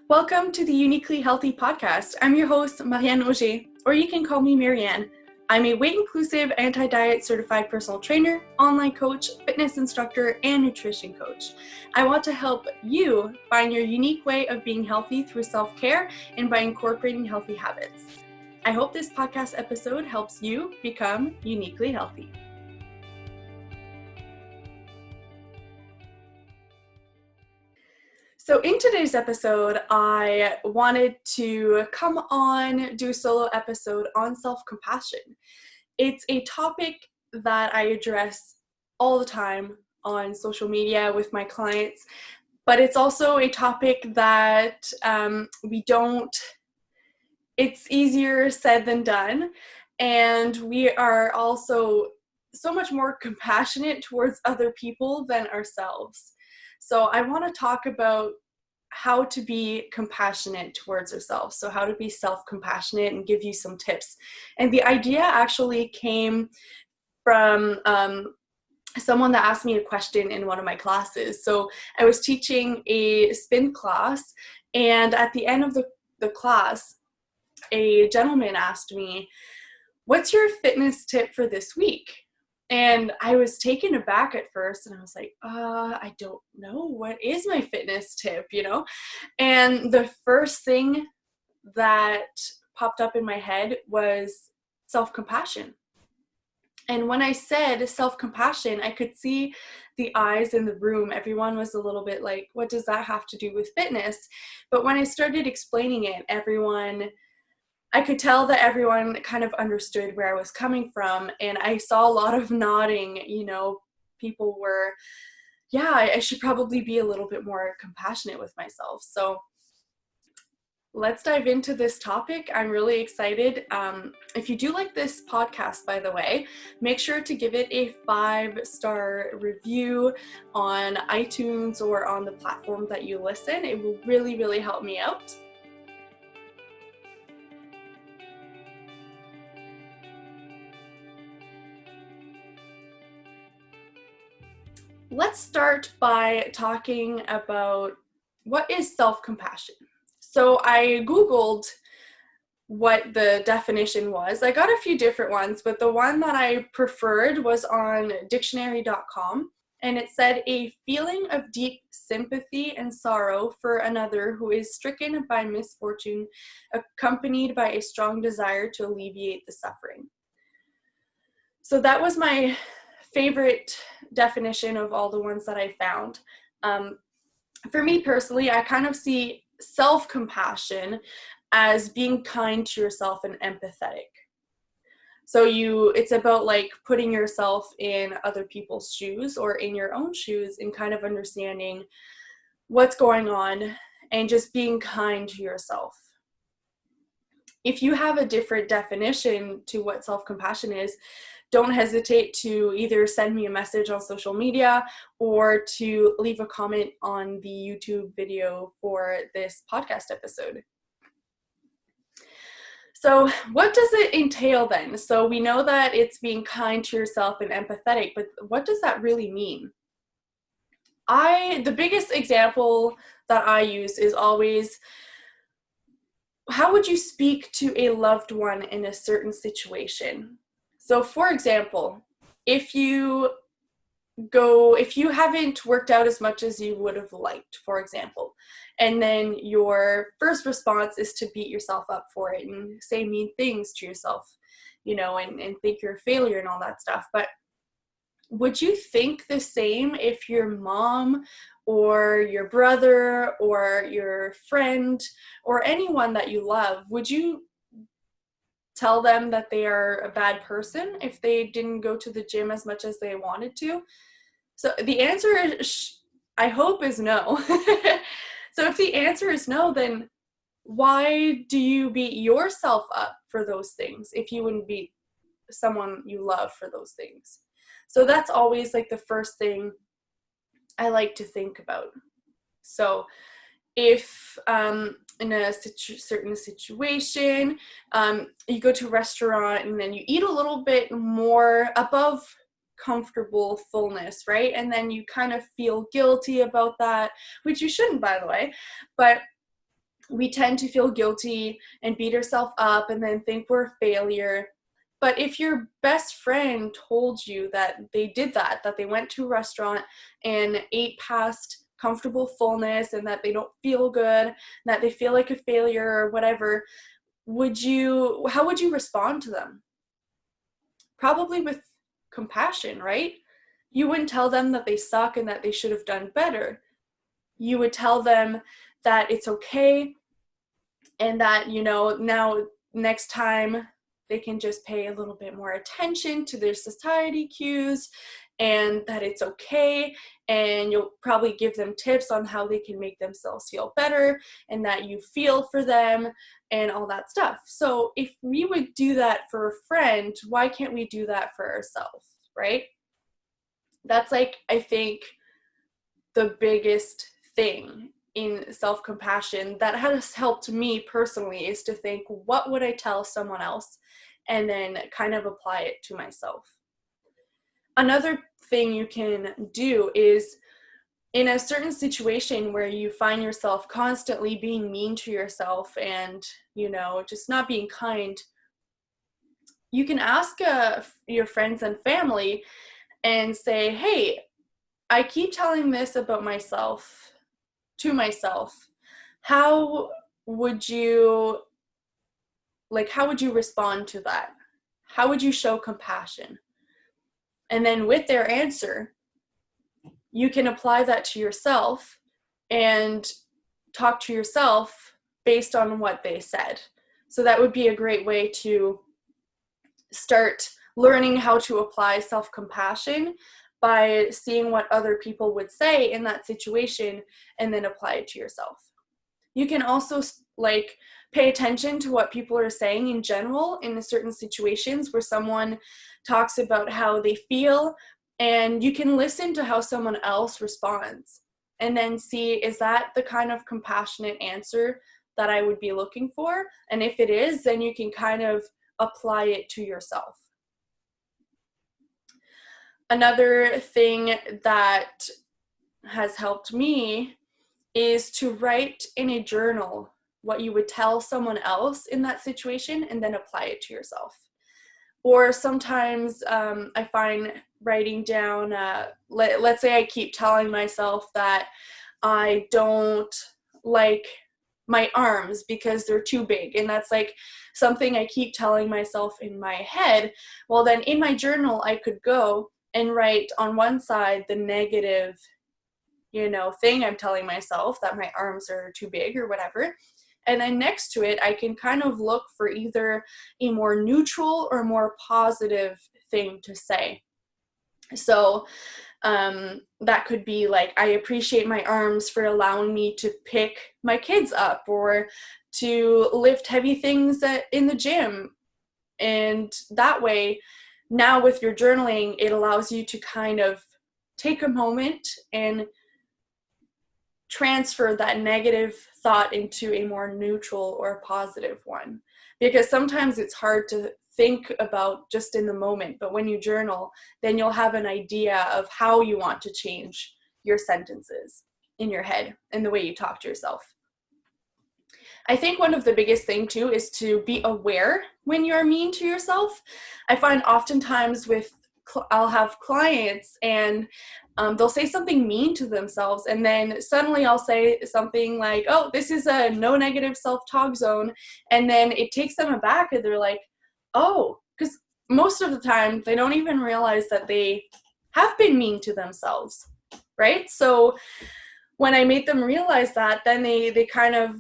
Welcome to the Uniquely Healthy podcast. I'm your host, Maryannauger, or you can call me Marianne. I'm a weight-inclusive, anti-diet certified personal trainer, online coach, fitness instructor, and nutrition coach. I want to help you find your unique way of being healthy through self-care and by incorporating healthy habits. I hope this podcast episode helps you become uniquely healthy. So in today's episode, I wanted to come on, do a solo episode on self-compassion. It's a topic that I address all the time on social media with my clients, but it's also a topic that it's easier said than done, and we are also so much more compassionate towards other people than ourselves. So I want to talk about how to be compassionate towards ourselves. So how to be self-compassionate and give you some tips. And the idea actually came from someone that asked me a question in one of my classes. So I was teaching a spin class, and at the end of the class, a gentleman asked me, "What's your fitness tip for this week?" And I was taken aback at first, and I was like, I don't know. What is my fitness tip, And the first thing that popped up in my head was self-compassion. And when I said self-compassion, I could see the eyes in the room. Everyone was a little bit like, what does that have to do with fitness? But when I started explaining it, I could tell that everyone kind of understood where I was coming from, and I saw a lot of nodding. People were, I should probably be a little bit more compassionate with myself. So let's dive into this topic. I'm really excited. If you do like this podcast, by the way, make sure to give it a 5-star review on iTunes or on the platform that you listen. It will really, really help me out. Let's start by talking about what is self-compassion. So I Googled what the definition was. I got a few different ones, but the one that I preferred was on dictionary.com, and it said a feeling of deep sympathy and sorrow for another who is stricken by misfortune, accompanied by a strong desire to alleviate the suffering. So that was my favorite definition of all the ones that I found. For me personally, I kind of see self-compassion as being kind to yourself and empathetic. So it's about like putting yourself in other people's shoes or in your own shoes and kind of understanding what's going on and just being kind to yourself. If you have a different definition to what self-compassion is, don't hesitate to either send me a message on social media or to leave a comment on the YouTube video for this podcast episode. So what does it entail then? So we know that it's being kind to yourself and empathetic, but what does that really mean? The biggest example that I use is always, how would you speak to a loved one in a certain situation? So for example, if you haven't worked out as much as you would have liked, for example, and then your first response is to beat yourself up for it and say mean things to yourself, and think you're a failure and all that stuff. But would you think the same if your mom or your brother or your friend or anyone that you love, would you tell them that they are a bad person if they didn't go to the gym as much as they wanted to? So the answer is, I hope, is no. So if the answer is no, then why do you beat yourself up for those things if you wouldn't beat someone you love for those things? So that's always like the first thing I like to think about. So if in a certain situation, you go to a restaurant and then you eat a little bit more above comfortable fullness, right? And then you kind of feel guilty about that, which you shouldn't, by the way. But we tend to feel guilty and beat ourselves up and then think we're a failure. But if your best friend told you that they did that they went to a restaurant and ate past comfortable fullness and that they don't feel good, that they feel like a failure or whatever, how would you respond to them? Probably with compassion, right? You wouldn't tell them that they suck and that they should have done better. You would tell them that it's okay and that, now next time they can just pay a little bit more attention to their society cues and that it's okay, and you'll probably give them tips on how they can make themselves feel better and that you feel for them and all that stuff. So if we would do that for a friend, why can't we do that for ourselves, right? That's I think the biggest thing in self-compassion that has helped me personally is to think, what would I tell someone else? And then kind of apply it to myself. Another thing you can do is, in a certain situation where you find yourself constantly being mean to yourself and, just not being kind, you can ask your friends and family and say, hey, I keep telling this about myself to myself. How would you respond to that? How would you show compassion? And then with their answer, you can apply that to yourself and talk to yourself based on what they said. So that would be a great way to start learning how to apply self-compassion, by seeing what other people would say in that situation and then apply it to yourself. You can also pay attention to what people are saying in general in certain situations where someone talks about how they feel, and you can listen to how someone else responds and then see, is that the kind of compassionate answer that I would be looking for? And if it is, then you can kind of apply it to yourself. Another thing that has helped me is to write in a journal what you would tell someone else in that situation and then apply it to yourself. Or sometimes I find writing down, let's say I keep telling myself that I don't like my arms because they're too big, and that's something I keep telling myself in my head. Well, then in my journal I could go and write on one side the negative, thing I'm telling myself, that my arms are too big or whatever. And then next to it, I can kind of look for either a more neutral or more positive thing to say. So that could be I appreciate my arms for allowing me to pick my kids up or to lift heavy things in the gym. And that way, now with your journaling, it allows you to kind of take a moment and transfer that negative thought into a more neutral or positive one. Because sometimes it's hard to think about just in the moment, but when you journal, then you'll have an idea of how you want to change your sentences in your head and the way you talk to yourself. I think one of the biggest thing too is to be aware when you're mean to yourself. I find oftentimes I'll have clients and they'll say something mean to themselves, and then suddenly I'll say something like, oh, this is a no negative self-talk zone, and then it takes them aback and they're like, oh, because most of the time they don't even realize that they have been mean to themselves, right? So when I made them realize that, then they kind of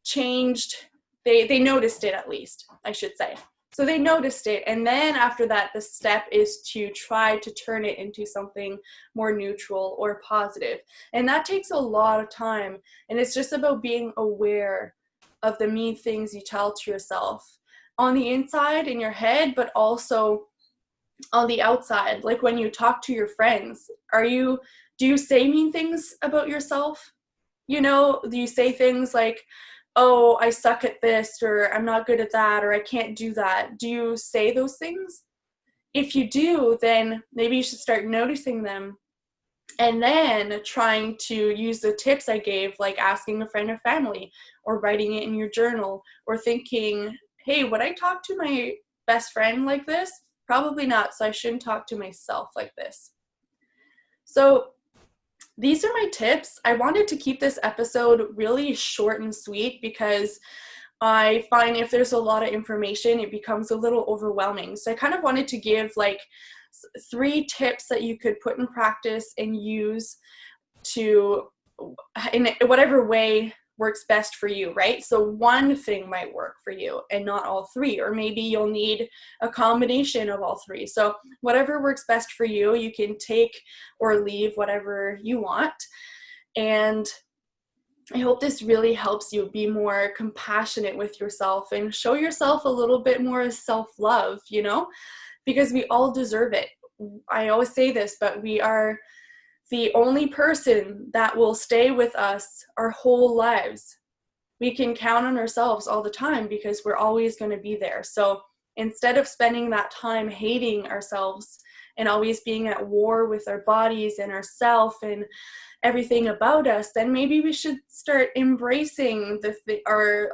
changed, they noticed it, at least I should say. So they noticed it, and then after that, the step is to try to turn it into something more neutral or positive. And that takes a lot of time, and it's just about being aware of the mean things you tell to yourself on the inside in your head, but also on the outside. Like when you talk to your friends, do you say mean things about yourself? Do you say things like, oh, I suck at this, or I'm not good at that, or I can't do that? Do you say those things? If you do, then maybe you should start noticing them And then trying to use the tips I gave, like asking a friend or family, or writing it in your journal, or thinking, hey, would I talk to my best friend like this? Probably not, so I shouldn't talk to myself like this. So these are my tips. I wanted to keep this episode really short and sweet because I find if there's a lot of information, it becomes a little overwhelming. So I kind of wanted to give like 3 tips that you could put in practice and use to, in whatever way works best for you, right? So one thing might work for you and not all 3, or maybe you'll need a combination of all 3. So whatever works best for you, you can take or leave whatever you want. And I hope this really helps you be more compassionate with yourself and show yourself a little bit more self-love, because we all deserve it. I always say this, but we are the only person that will stay with us our whole lives. We can count on ourselves all the time because we're always going to be there. So instead of spending that time hating ourselves and always being at war with our bodies and ourself and everything about us, then maybe we should start embracing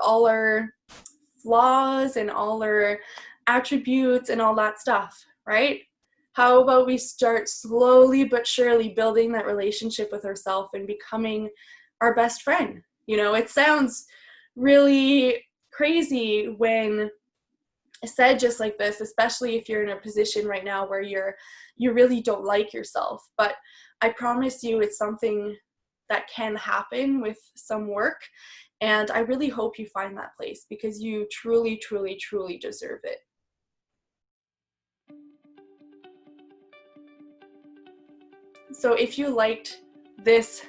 all our flaws and all our attributes and all that stuff, right? How about we start slowly but surely building that relationship with ourselves and becoming our best friend? It sounds really crazy when said just like this, especially if you're in a position right now where you really don't like yourself. But I promise you it's something that can happen with some work. And I really hope you find that place because you truly, truly, truly deserve it. So if you liked this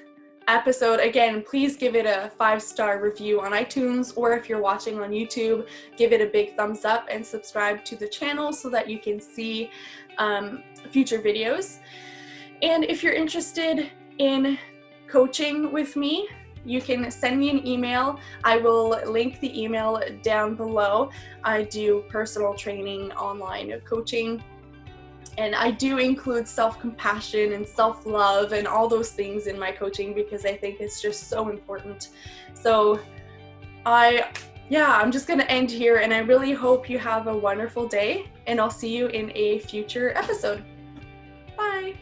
episode, again, please give it a 5-star review on iTunes, or if you're watching on YouTube, give it a big thumbs up and subscribe to the channel so that you can see future videos. And if you're interested in coaching with me, you can send me an email. I will link the email down below. I do personal training, online coaching, and I do include self-compassion and self-love and all those things in my coaching because I think it's just so important. So I'm just gonna end here, and I really hope you have a wonderful day, and I'll see you in a future episode. Bye.